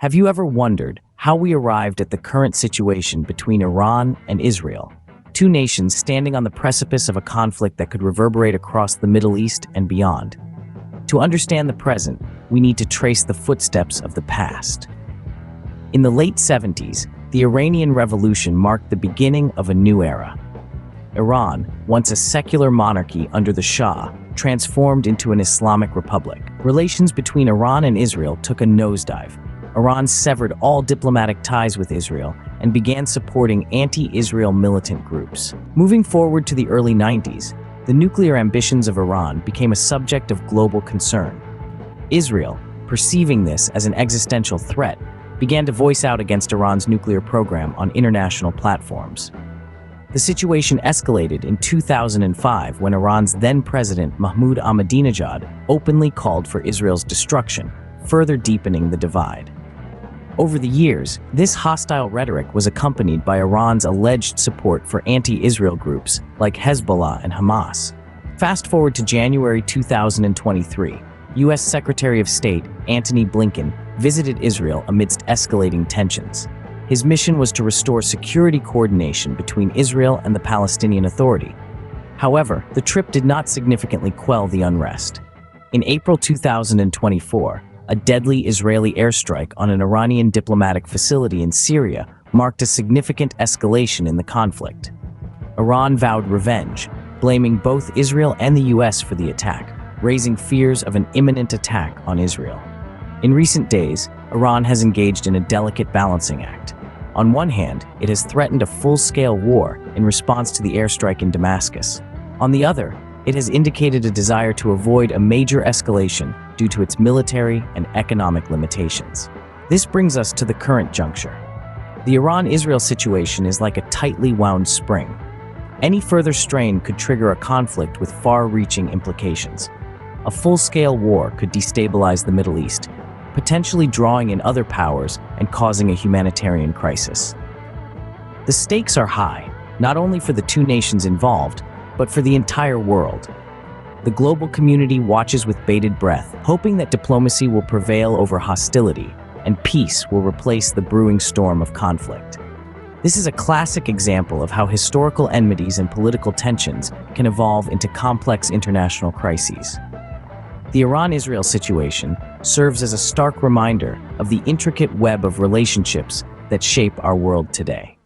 Have you ever wondered how we arrived at the current situation between Iran and Israel, two nations standing on the precipice of a conflict that could reverberate across the Middle East and beyond? To understand the present, we need to trace the footsteps of the past. In the late 70s, the Iranian Revolution marked the beginning of a new era. Iran, once a secular monarchy under the Shah, transformed into an Islamic republic. Relations between Iran and Israel took a nosedive. Iran severed all diplomatic ties with Israel and began supporting anti-Israel militant groups. Moving forward to the early 90s, the nuclear ambitions of Iran became a subject of global concern. Israel, perceiving this as an existential threat, began to voice out against Iran's nuclear program on international platforms. The situation escalated in 2005 when Iran's then-president Mahmoud Ahmadinejad openly called for Israel's destruction, further deepening the divide. Over the years, this hostile rhetoric was accompanied by Iran's alleged support for anti-Israel groups like Hezbollah and Hamas. Fast forward to January 2023, U.S. Secretary of State Antony Blinken visited Israel amidst escalating tensions. His mission was to restore security coordination between Israel and the Palestinian Authority. However, the trip did not significantly quell the unrest. In April 2024, a deadly Israeli airstrike on an Iranian diplomatic facility in Syria marked a significant escalation in the conflict. Iran vowed revenge, blaming both Israel and the US for the attack, raising fears of an imminent attack on Israel. In recent days, Iran has engaged in a delicate balancing act. On one hand, it has threatened a full-scale war in response to the airstrike in Damascus. On the other, it has indicated a desire to avoid a major escalation due to its military and economic limitations. This brings us to the current juncture. The Iran-Israel situation is like a tightly wound spring. Any further strain could trigger a conflict with far-reaching implications. A full-scale war could destabilize the Middle East, potentially drawing in other powers and causing a humanitarian crisis. The stakes are high, not only for the two nations involved, but for the entire world. The global community watches with bated breath, hoping that diplomacy will prevail over hostility and peace will replace the brewing storm of conflict. This is a classic example of how historical enmities and political tensions can evolve into complex international crises. The Iran-Israel situation serves as a stark reminder of the intricate web of relationships that shape our world today.